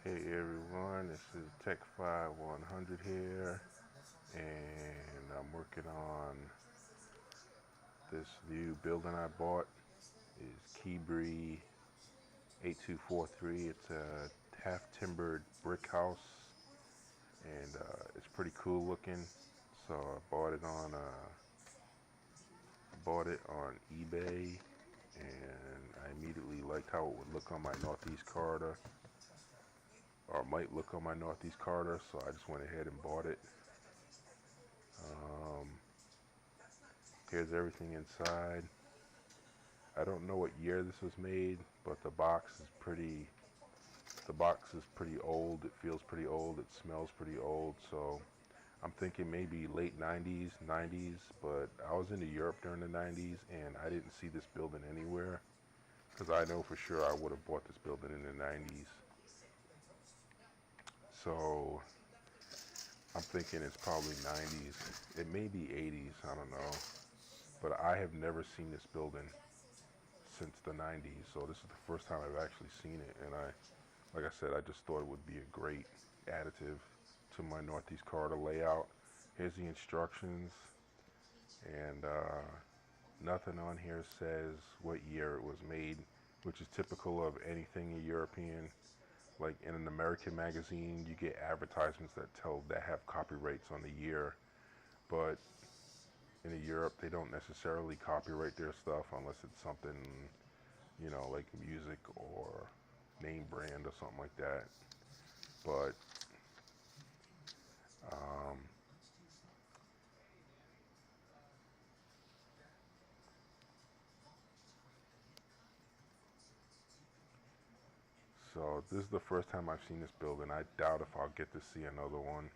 Hey everyone, this is Tech 5100 here, and I'm working on this new building I bought. Is Kibri 8243. It's a half timbered brick house, and it's pretty cool looking. So I bought it on eBay, and I immediately liked how it would look on my Northeast corridor, or might look on my Northeast corridor. So I just went ahead and bought it. Um, Here's everything inside. I don't know what year this was made, but the box is pretty old. It feels pretty old. It smells pretty old. So I'm thinking maybe late 90s, but I was into Europe during the 90s and I didn't see this building anywhere because I know for sure I would have bought this building in the 90s. So I'm thinking it's probably 90s. It may be 80s, I don't know. But I have never seen this building since the 90s, so this is the first time I've actually seen it, and like I said, I just thought it would be a great additive to my Northeast corridor layout. Here's the instructions, and nothing on here says what year it was made, which is typical of anything European. Like in an American magazine, you get advertisements that have copyrights on the year, but in Europe, they don't necessarily copyright their stuff unless it's something, like music or name brand or something like that. But um, so this is the first time I've seen this building. I doubt if I'll get to see another one.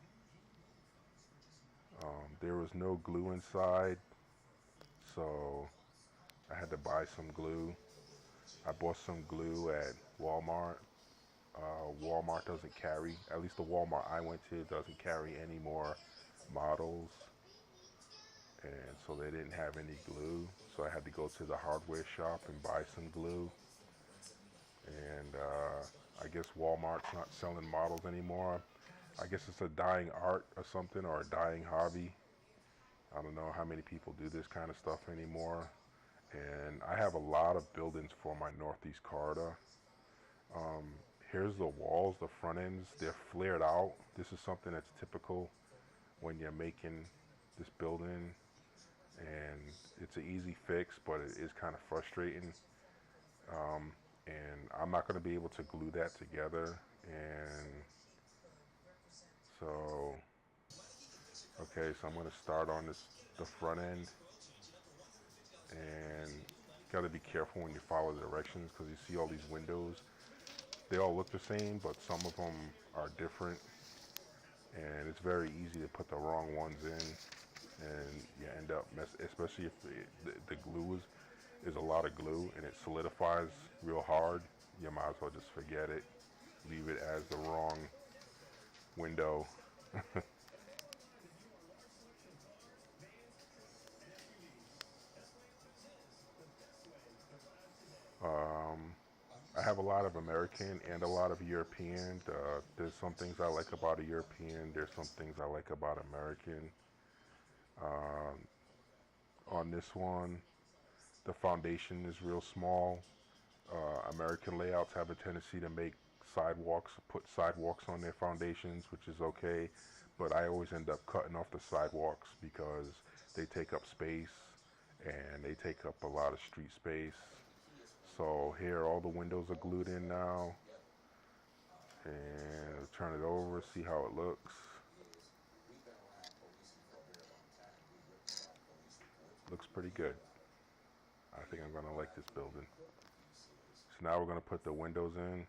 There was no glue inside, so I had to buy some glue. I bought some glue at Walmart. Walmart doesn't carry, at least the Walmart I went to doesn't carry any more models, and so they didn't have any glue. So I had to go to the hardware shop and buy some glue. And I guess Walmart's not selling models anymore. I guess it's a dying art or something, or a dying hobby. I don't know how many people do this kind of stuff anymore. And I have a lot of buildings for my Northeast corridor. Um, Here's the walls, the front ends, they're flared out. This is something that's typical when you're making this building, and it's an easy fix, but it is kind of frustrating. Um, and I'm not going to be able to glue that together. And so, okay, so I'm going to start on the front end, and you got to be careful when you follow the directions because you see all these windows. They all look the same, but some of them are different, and it's very easy to put the wrong ones in, and you end up especially if the glue is a lot of glue and it solidifies real hard. You might as well just forget it, leave it as the wrong window. um, I have a lot of American and a lot of European. There's some things I like about a European. There's some things I like about American. Um, on this one, the foundation is real small. American layouts have a tendency to put sidewalks on their foundations, which is okay. But I always end up cutting off the sidewalks because they take up space and they take up a lot of street space. So here, all the windows are glued in now, and I'll turn it over, see how it looks. Looks pretty good. I think I'm gonna like this building. So now we're gonna put the windows in.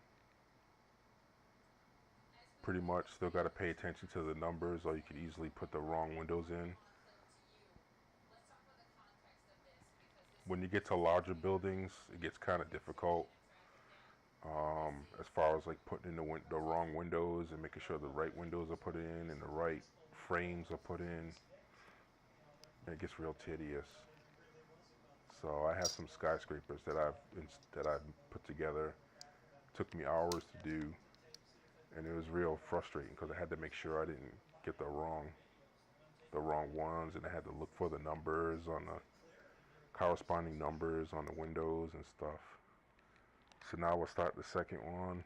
Pretty much still got to pay attention to the numbers, or you could easily put the wrong windows in. When you get to larger buildings, it gets kind of difficult, as far as like putting in the wrong windows and making sure the right windows are put in and the right frames are put in. And it gets real tedious. So I have some skyscrapers that I've put together. Took me hours to do, and it was real frustrating because I had to make sure I didn't get the wrong ones, and I had to look for the numbers on the corresponding numbers on the windows and stuff. So now we'll start the second one.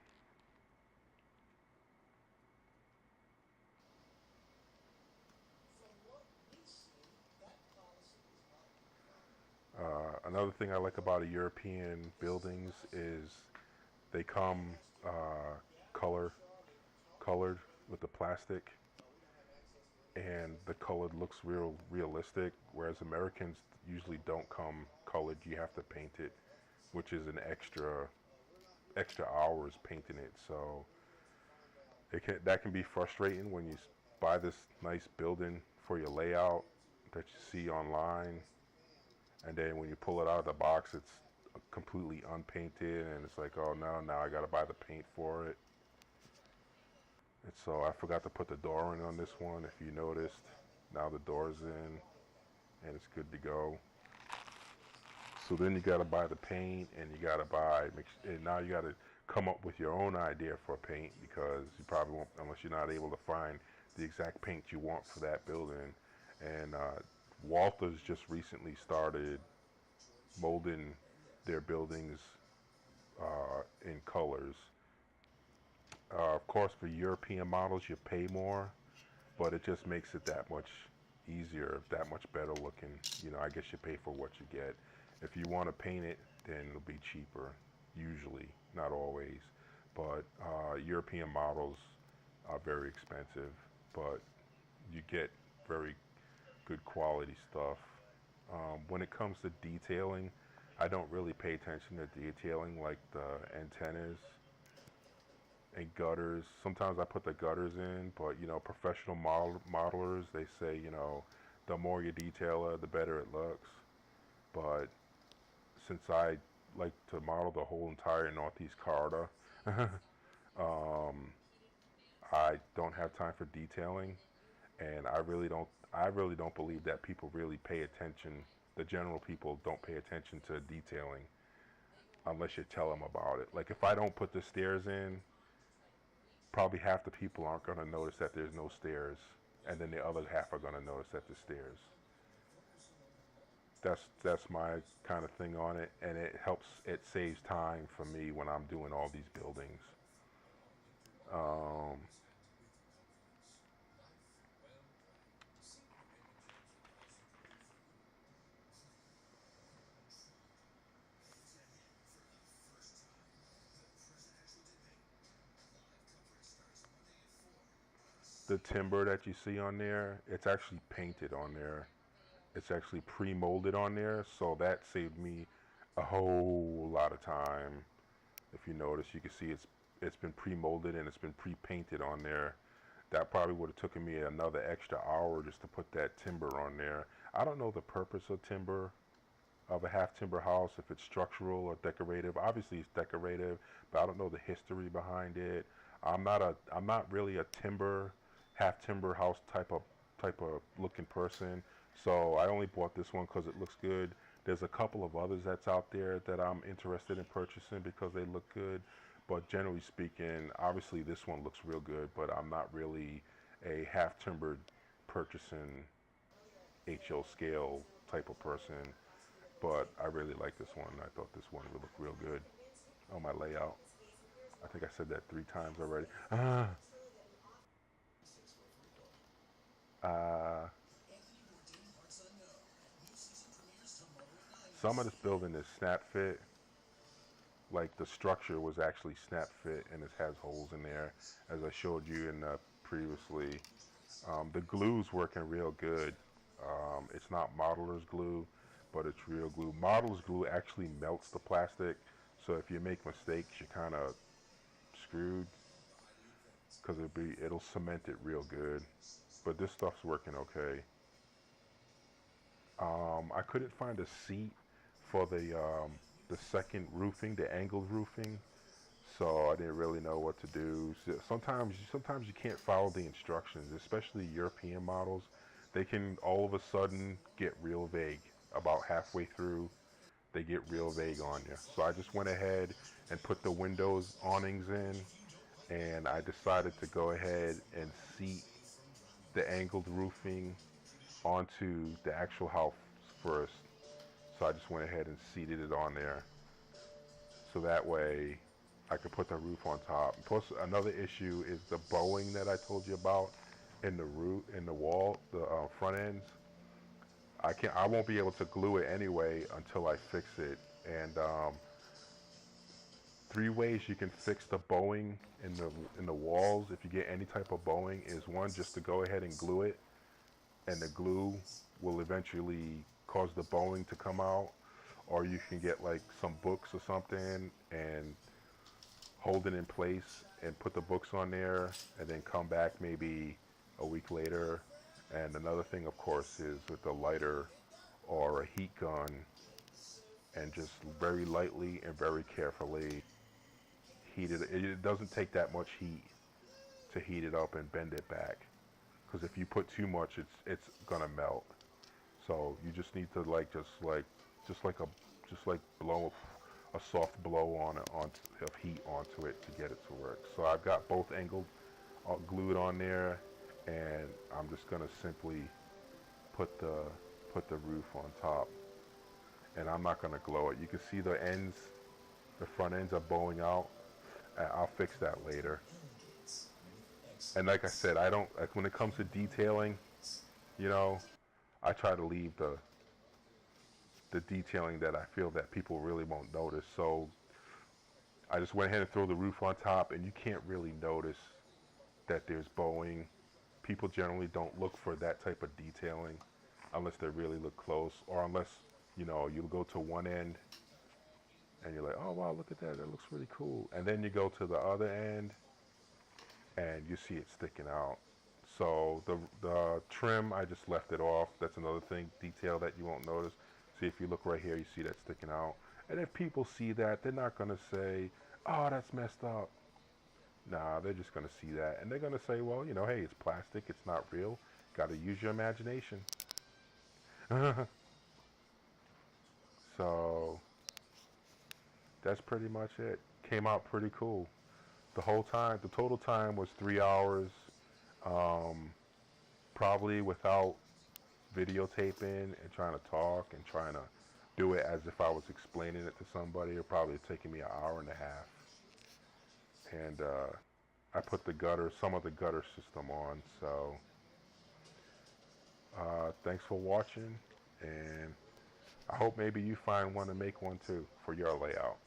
Another thing I like about European buildings is they come uh, color colored with the plastic, and the color looks realistic. Whereas Americans usually don't come colored; you have to paint it, which is an extra hours painting it. So that can be frustrating when you buy this nice building for your layout that you see online, and then when you pull it out of the box, it's completely unpainted, and it's like, oh no, now I gotta buy the paint for it. And so I forgot to put the door in on this one. If you noticed, now the door's in, and it's good to go. So then you gotta buy the paint, and you gotta and now you gotta come up with your own idea for paint, because you probably won't, unless you're not able to find the exact paint you want for that building. And Walters just recently started molding their buildings in colors. Of course, for European models, you pay more, but it just makes it that much easier, that much better looking. I guess you pay for what you get. If you want to paint it, then it'll be cheaper, usually, not always. But European models are very expensive, but you get very good quality stuff. When it comes to detailing, I don't really pay attention to detailing like the antennas and gutters. Sometimes I put the gutters in, but professional modelers, they say, the more you detail it, the better it looks. But since I like to model the whole entire Northeast corridor, um, I don't have time for detailing, and I really don't believe that people really pay attention. The general people don't pay attention to detailing unless you tell them about it. Like if I don't put the stairs in, probably half the people aren't going to notice that there's no stairs, and then the other half are going to notice that the stairs. That's my kind of thing on it, and it helps. It saves time for me when I'm doing all these buildings. Um, the timber that you see on there, it's actually painted on there. It's actually pre-molded on there, so that saved me a whole lot of time. If you notice, you can see it's been pre-molded and it's been pre-painted on there. That probably would have taken me another extra hour just to put that timber on there. I don't know the purpose of timber, of a half timber house, if it's structural or decorative. Obviously it's decorative, but I don't know the history behind it. I'm not really a half timber house type of looking person. So I only bought this one because it looks good. There's a couple of others that's out there that I'm interested in purchasing because they look good. But generally speaking, obviously this one looks real good, but I'm not really a half timbered purchasing HO scale type of person. But I really like this one. I thought this one would look real good on my layout. I think I said that 3 times already. Uh, some of this building is snap fit. Like the structure was actually snap fit, and it has holes in there, as I showed you in previously. The glue's working real good. It's not modeler's glue, but it's real glue. Modeler's glue actually melts the plastic, so if you make mistakes, you're kind of screwed because it'll cement it real good. But this stuff's working okay. I couldn't find a seat for the second roofing, the angled roofing, so I didn't really know what to do. So sometimes you can't follow the instructions, especially European models. They can all of a sudden get real vague about halfway through. They get real vague on you. So I just went ahead and put the windows awnings in, and I decided to go ahead and seat the angled roofing onto the actual house first. So I just went ahead and seated it on there. So that way I could put the roof on top. Plus another issue is the bowing that I told you about in the roof, in the wall, the front ends. I won't be able to glue it anyway until I fix it. And three ways you can fix the bowing in the walls if you get any type of bowing is one, just to go ahead and glue it, and the glue will eventually cause the bowing to come out. Or you can get like some books or something and hold it in place and put the books on there and then come back maybe a week later. And another thing, of course, is with a lighter or a heat gun, and just very lightly and very carefully heat it. It doesn't take that much heat to heat it up and bend it back, because if you put too much, it's gonna melt. So you just need to just like a just like blow a soft blow on it, on of heat onto it to get it to work. So I've got both angled glued on there, and I'm just gonna simply put the roof on top, and I'm not gonna glow it. You can see the ends, the front ends are bowing out. I'll fix that later. And like I said, I don't like when it comes to detailing, you know, I try to leave the detailing that I feel that people really won't notice. So I just went ahead and threw the roof on top, and you can't really notice that there's bowing. People generally don't look for that type of detailing unless they really look close, or unless, you know, you go to one end and you're like, oh wow, look at that, that looks really cool. And then you go to the other end and you see it sticking out. So the trim, I just left it off. That's another thing, detail that you won't notice. See, if you look right here, you see that sticking out. And if people see that, they're not gonna say, oh, that's messed up. Nah, they're just gonna see that, and they're gonna say, well, you know, hey, it's plastic, it's not real. Gotta use your imagination. So that's pretty much it. Came out pretty cool. The whole time, the total time was 3 hours. Um, Probably without videotaping and trying to talk and trying to do it as if I was explaining it to somebody, it probably taken me an hour and a half. And I put the gutter, some of the gutter system on. So thanks for watching, and I hope maybe you find one to make one too for your layout.